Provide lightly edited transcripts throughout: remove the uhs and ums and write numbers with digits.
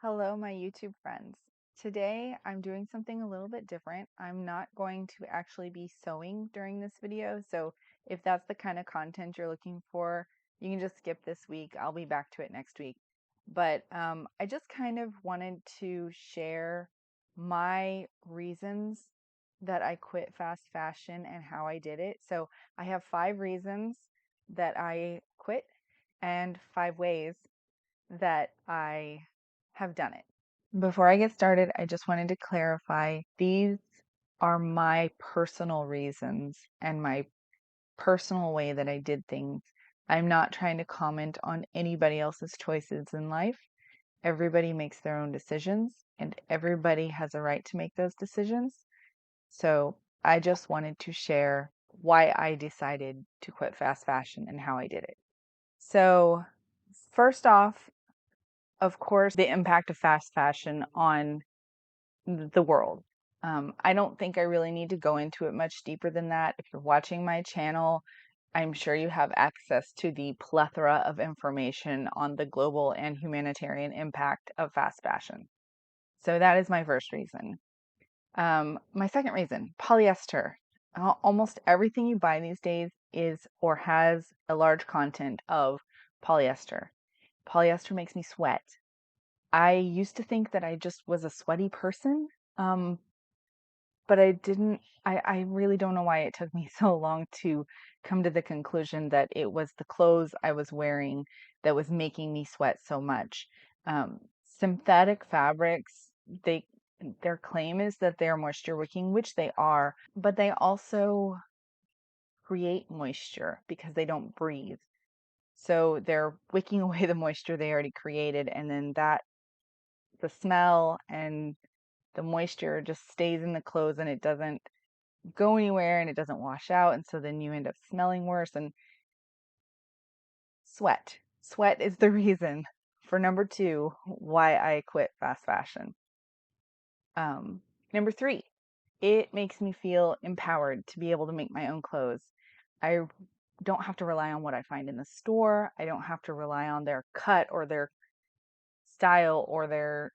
Hello, my YouTube friends. Today I'm doing something a little bit different. I'm not going to actually be sewing during this video, so if that's the kind of content you're looking for, you can just skip this week. I'll be back to it next week. But I just kind of wanted to share my reasons that I quit fast fashion and how I did it. So I have 5 reasons that I quit and 5 ways that I have done it. Before I get started, I just wanted to clarify these are my personal reasons and my personal way that I did things. I'm not trying to comment on anybody else's choices in life. Everybody makes their own decisions and everybody has a right to make those decisions. So I just wanted to share why I decided to quit fast fashion and how I did it. So, first off, of course, the impact of fast fashion on the world. I don't think I really need to go into it much deeper than that. If you're watching my channel, I'm sure you have access to the plethora of information on the global and humanitarian impact of fast fashion. So that is my first reason. My second reason, polyester. Almost everything you buy these days is or has a large content of polyester. Polyester makes me sweat. I used to think that I just was a sweaty person, um, but I really don't know why it took me so long to come to the conclusion that it was the clothes I was wearing that was making me sweat so much. Synthetic fabrics, their claim is that they are moisture wicking, which they are, but they also create moisture because they don't breathe. So they're wicking away the moisture they already created, and then the smell and the moisture just stays in the clothes and it doesn't go anywhere and it doesn't wash out. And so then you end up smelling worse. And sweat. Sweat is the reason for number 2 why I quit fast fashion. Um, Number 3, it makes me feel empowered to be able to make my own clothes. I don't have to rely on what I find in the store. I don't have to rely on their cut or their style or their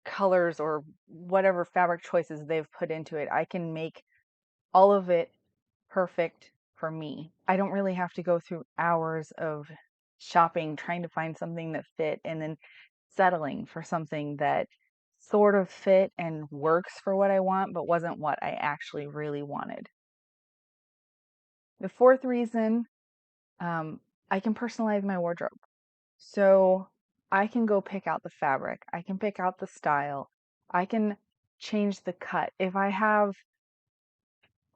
colors or whatever fabric choices they've put into it. I can make all of it perfect for me. I don't really have to go through hours of shopping trying to find something that fit and then settling for something that sort of fit and works for what I want, but wasn't what I actually really wanted. The fourth reason, I can personalize my wardrobe. So I can go pick out the fabric, I can pick out the style, I can change the cut. If I have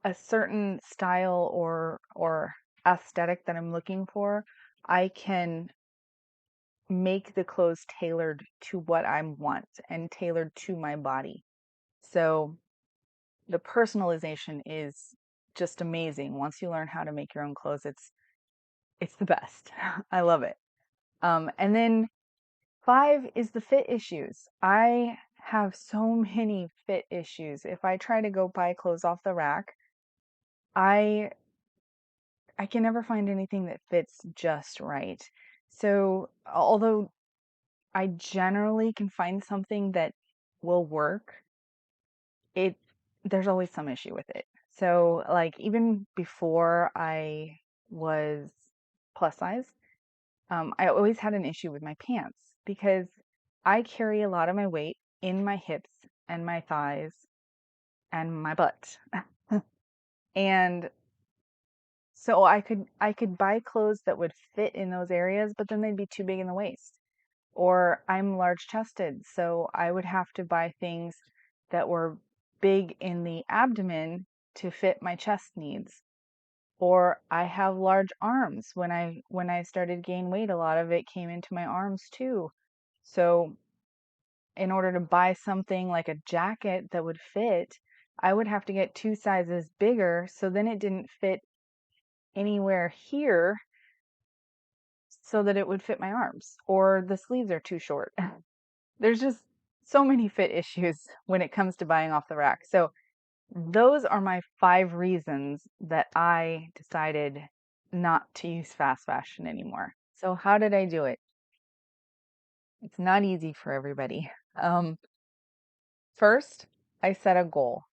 a certain style or aesthetic that I'm looking for, I can make the clothes tailored to what I want and tailored to my body. So the personalization is just amazing. Once you learn how to make your own clothes, it's the best. I love it. And then 5 is the fit issues. I have so many fit issues. If I try to go buy clothes off the rack, I I can never find anything that fits just right. So, although I generally can find something that will work, it there's always some issue with it. So, like even before I was plus size, I always had an issue with my pants because I carry a lot of my weight in my hips and my thighs and my butt. And so I could buy clothes that would fit in those areas, but then they'd be too big in the waist. Or I'm large chested, so I would have to buy things that were big in the abdomen to fit my chest needs. Or I have large arms. When I started gain weight, a lot of it came into my arms too. So in order to buy something like a jacket that would fit, I would have to get 2 sizes bigger, so then it didn't fit anywhere here so that it would fit my arms, or the sleeves are too short. There's just so many fit issues when it comes to buying off the rack. So those are my 5 reasons that I decided not to use fast fashion anymore. So how did I do it? It's not easy for everybody. First, I set a goal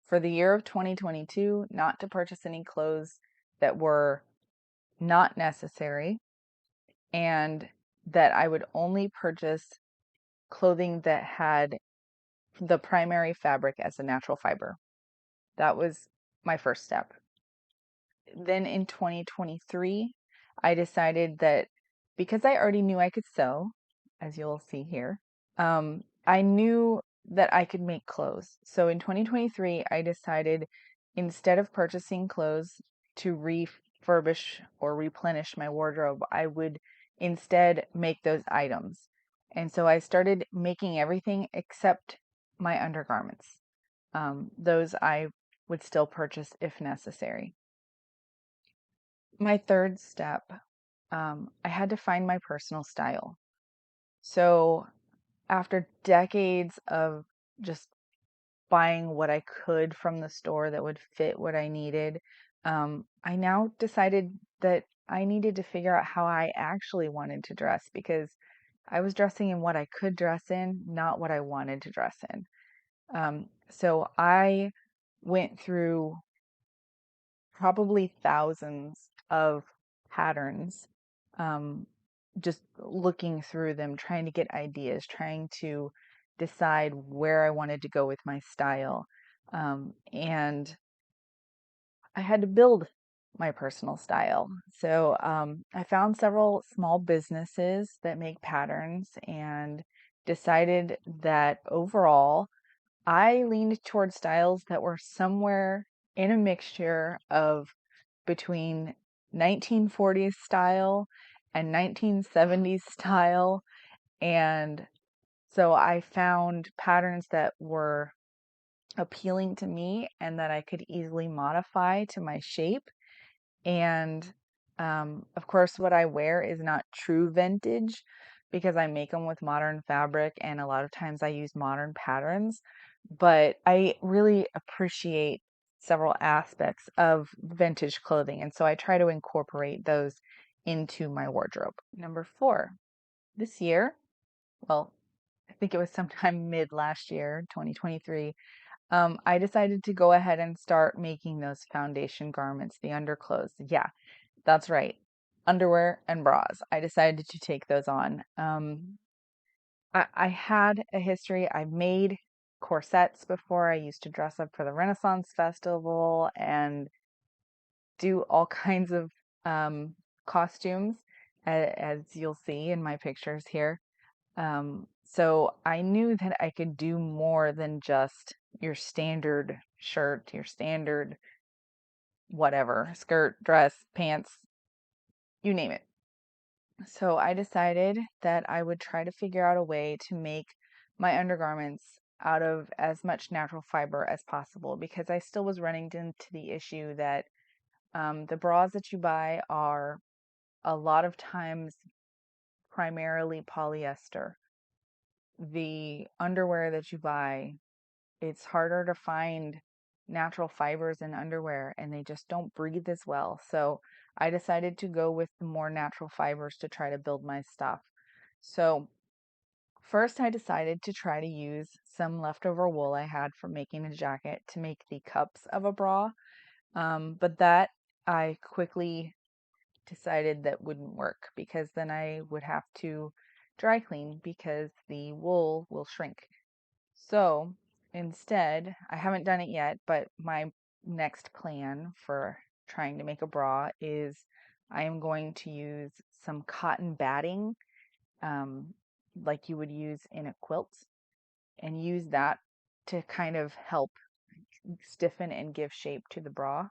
for the year of 2022 not to purchase any clothes that were not necessary, and that I would only purchase clothing that had the primary fabric as a natural fiber. That was my first step. Then in 2023, I decided that because I already knew I could sew, as you'll see here, I knew that I could make clothes. So in 2023, I decided instead of purchasing clothes to refurbish or replenish my wardrobe, I would instead make those items. And so I started making everything except my undergarments. Those I would still purchase if necessary. My third step, I had to find my personal style. So after decades of just buying what I could from the store that would fit what I needed, I now decided that I needed to figure out how I actually wanted to dress because I was dressing in what I could dress in, not what I wanted to dress in. So I went through probably thousands of patterns, um, just looking through them, trying to get ideas, trying to decide where I wanted to go with my style. And I had to build my personal style. So I found several small businesses that make patterns and decided that overall I leaned toward styles that were somewhere in a mixture of between 1940s style and 1970s style. And so I found patterns that were appealing to me and that I could easily modify to my shape. And of course, what I wear is not true vintage because I make them with modern fabric and a lot of times I use modern patterns. But I really appreciate several aspects of vintage clothing. And so I try to incorporate those into my wardrobe. Number four, this year, well, I think it was sometime mid last year, 2023, I decided to go ahead and start making those foundation garments, the underclothes. Yeah, that's right. Underwear and bras. I decided to take those on. I had a history. I made corsets before. I used to dress up for the Renaissance Festival and do all kinds of costumes, as you'll see in my pictures here. So I knew that I could do more than just your standard shirt, your standard whatever, skirt, dress, pants, you name it. So I decided that I would try to figure out a way to make my undergarments out of as much natural fiber as possible because I still was running into the issue that the bras that you buy are a lot of times primarily polyester. The underwear that you buy, it's harder to find natural fibers in underwear and they just don't breathe as well. So I decided to go with the more natural fibers to try to build my stuff. So first I decided to try to use some leftover wool I had from making a jacket to make the cups of a bra. But that I quickly decided that wouldn't work because then I would have to dry clean because the wool will shrink. So instead, I haven't done it yet, but my next plan for trying to make a bra is I am going to use some cotton batting, um, like you would use in a quilt, and use that to kind of help stiffen and give shape to the bra.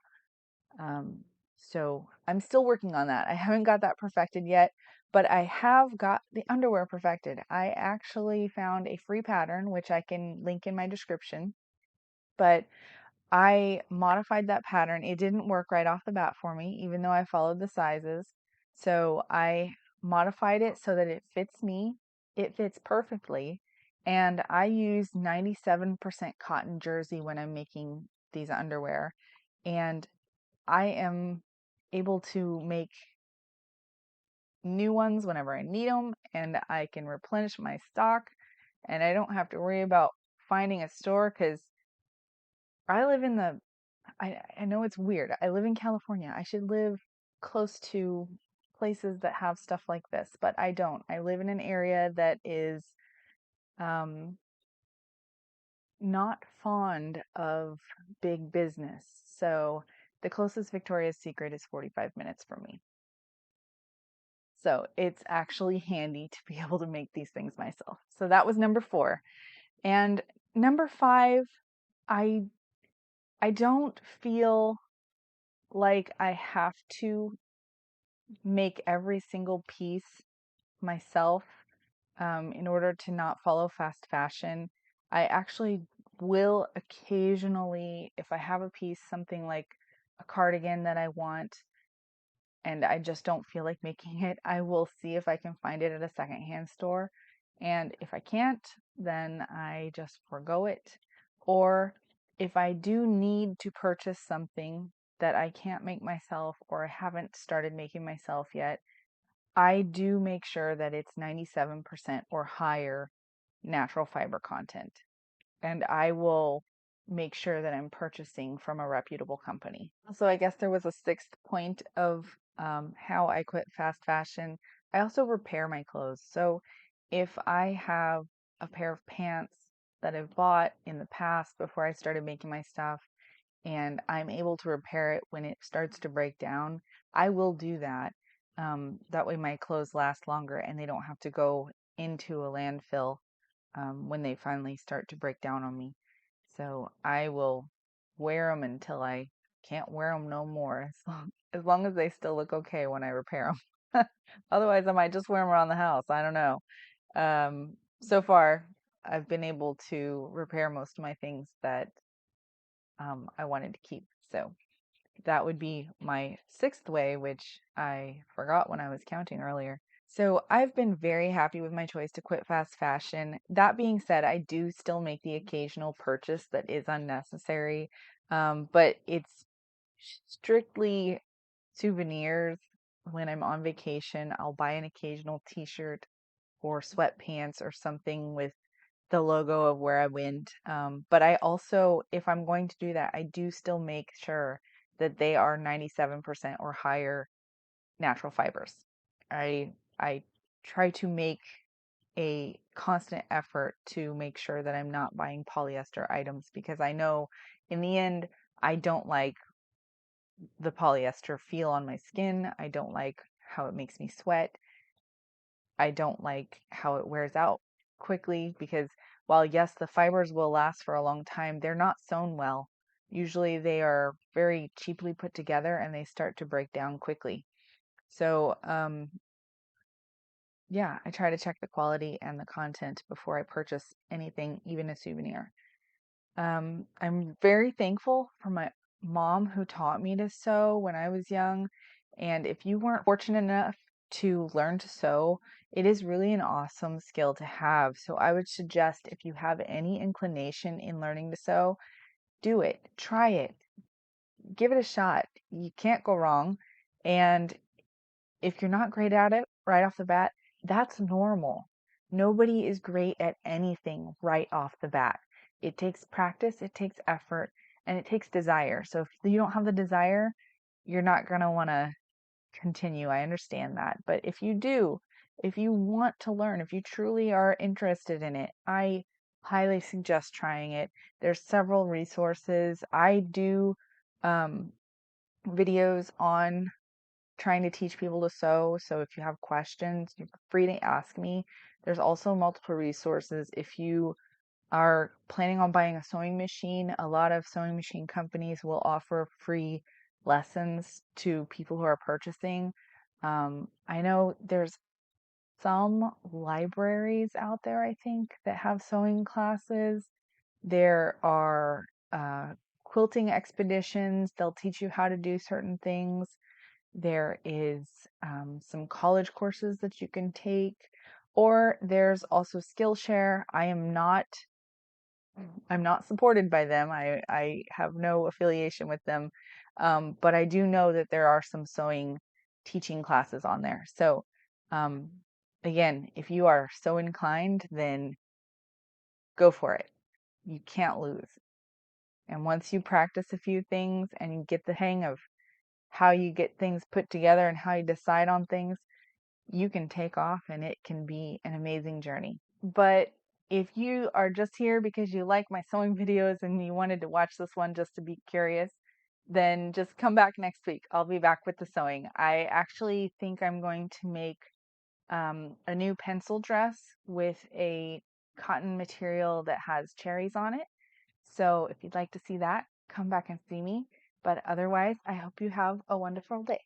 Um, so I'm still working on that. I haven't got that perfected yet, but I have got the underwear perfected. I actually found a free pattern, which I can link in my description, but I modified that pattern. It didn't work right off the bat for me, even though I followed the sizes. So I modified it so that it fits me. It fits perfectly. And I use 97% cotton jersey when I'm making these underwear. And I am able to make new ones whenever I need them, and I can replenish my stock, and I don't have to worry about finding a store because I live in the I know it's weird. I live in California. I should live close to places that have stuff like this, but I don't. I live in an area that is um, not fond of big business. So the closest Victoria's Secret is 45 minutes from me. So it's actually handy to be able to make these things myself. So that was number 4. And number 5, I I don't feel like I have to make every single piece myself in order to not follow fast fashion. I actually will occasionally, if I have a piece, something like a cardigan that I want, and I just don't feel like making it, I will see if I can find it at a secondhand store. And if I can't, then I just forego it. Or if I do need to purchase something that I can't make myself or I haven't started making myself yet, I do make sure that it's 97% or higher natural fiber content. And I will make sure that I'm purchasing from a reputable company. So I guess there was a sixth point of how I quit fast fashion. I also repair my clothes. So if I have a pair of pants that I've bought in the past before I started making my stuff, and I'm able to repair it when it starts to break down, I will do that. That way my clothes last longer and they don't have to go into a landfill when they finally start to break down on me. So I will wear them until I can't wear them no more, as long as they still look okay when I repair them. Otherwise, I might just wear them around the house. I don't know. So far, I've been able to repair most of my things that I wanted to keep. So that would be my sixth way, which I forgot when I was counting earlier. So I've been very happy with my choice to quit fast fashion. That being said, I do still make the occasional purchase that is unnecessary, but it's strictly souvenirs. When I'm on vacation, I'll buy an occasional t-shirt or sweatpants or something with the logo of where I went. But I also, if I'm going to do that, I do still make sure that they are 97% or higher natural fibers. I try to make a constant effort to make sure that I'm not buying polyester items because I know in the end I don't like the polyester feel on my skin. I don't like how it makes me sweat. I don't like how it wears out quickly because while yes, the fibers will last for a long time, they're not sewn well. Usually they are very cheaply put together and they start to break down quickly. So, yeah, I try to check the quality and the content before I purchase anything, even a souvenir. I'm very thankful for my mom who taught me to sew when I was young. And if you weren't fortunate enough to learn to sew, it is really an awesome skill to have. So I would suggest if you have any inclination in learning to sew, do it, try it, give it a shot. You can't go wrong. And if you're not great at it right off the bat, that's normal. Nobody is great at anything right off the bat. It takes practice, it takes effort, and it takes desire. So if you don't have the desire, you're not going to want to continue. I understand that. But if you do, if you want to learn, if you truly are interested in it, I highly suggest trying it. There's several resources. I do um, videos on trying to teach people to sew. So if you have questions, you're free to ask me. There's also multiple resources. If you are planning on buying a sewing machine, a lot of sewing machine companies will offer free lessons to people who are purchasing. I know there's some libraries out there, I think, that have sewing classes. There are quilting expeditions. They'll teach you how to do certain things. There is some college courses that you can take, or there's also Skillshare. I'm not supported by them. I have no affiliation with them, but I do know that there are some sewing teaching classes on there. So Again, if you are so inclined, then go for it. You can't lose. And once you practice a few things and you get the hang of how you get things put together and how you decide on things, you can take off and it can be an amazing journey. But if you are just here because you like my sewing videos and you wanted to watch this one just to be curious, then just come back next week. I'll be back with the sewing. I actually think I'm going to make a new pencil dress with a cotton material that has cherries on it. So if you'd like to see that, come back and see me. But otherwise, I hope you have a wonderful day.